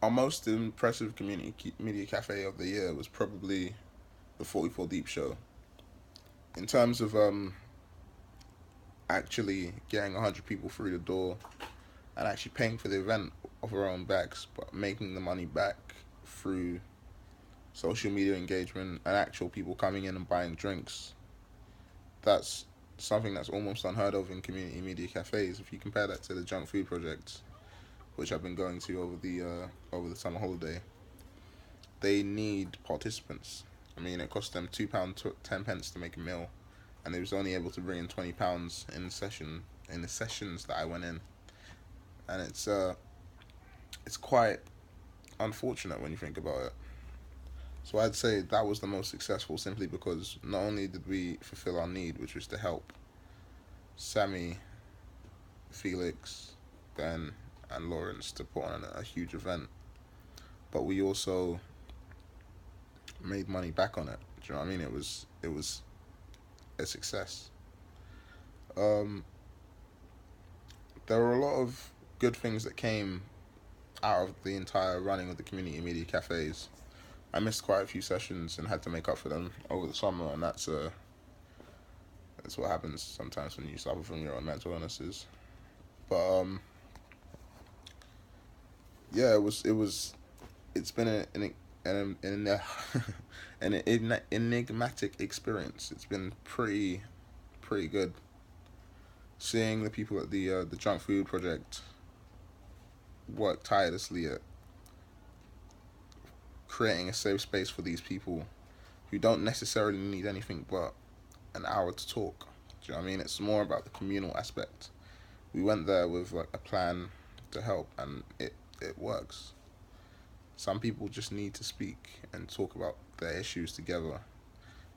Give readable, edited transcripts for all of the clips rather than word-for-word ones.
our most impressive media cafe of the year was probably the 44 Deep show. In terms of actually getting 100 people through the door and actually paying for the event of our own backs, but making the money back through social media engagement and actual people coming in and buying drinks, that's something that's almost unheard of in community media cafes. If you compare that to the junk food projects, which I've been going to over the summer holiday, they need participants. I mean, it cost them £2 10 pence to make a meal, and they was only able to bring in £20 in the sessions that I went in, and it's quite unfortunate when you think about it. So I'd say that was the most successful, simply because not only did we fulfill our need, which was to help Sammy, Felix, Ben, and Lawrence to put on a huge event, but we also made money back on it. Do you know what I mean? It was a success. Um, there were a lot of good things that came out of the entire running of the community media cafes. I missed quite a few sessions and had to make up for them over the summer, and that's what happens sometimes when you suffer from your own mental illnesses. But yeah, it's been an enigmatic experience. It's been pretty good seeing the people at the junk food project work tirelessly at creating a safe space for these people who don't necessarily need anything but an hour to talk. Do you know what I mean? It's more about the communal aspect. We went there with like a plan to help, and it works. Some people just need to speak and talk about their issues together.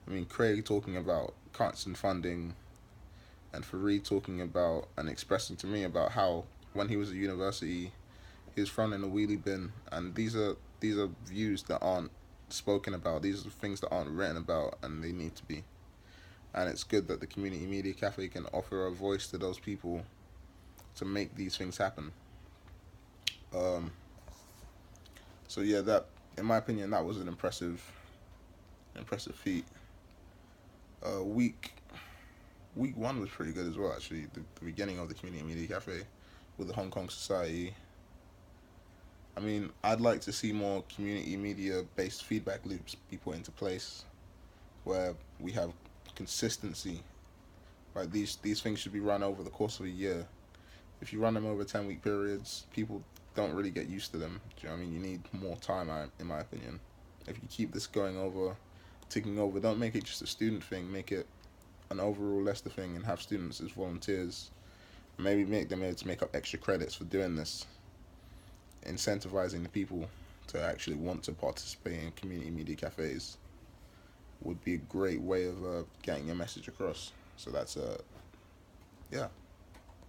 I mean, Craig talking about cuts in funding, and Fareed talking about and expressing to me about how when he was at university he was thrown in a wheelie bin, and these are views that aren't spoken about. These are things that aren't written about, and they need to be. And it's good that the community media cafe can offer a voice to those people to make these things happen. Um, so yeah, that in my opinion that was an impressive feat. Uh, week week one was pretty good as well. Actually, the beginning of the community media cafe with the Hong Kong Society. I mean, I'd like to see more community media based feedback loops be put into place where we have consistency. Right, these things should be run over the course of a year. If you run them over 10-week periods, people don't really get used to them. Do you know what I mean? You need more time, in my opinion. If you keep this going over, ticking over, don't make it just a student thing. Make it an overall Leicester thing, and have students as volunteers. Maybe make them able to make up extra credits for doing this, incentivizing the people to actually want to participate in community media cafes would be a great way of getting your message across. So that's yeah.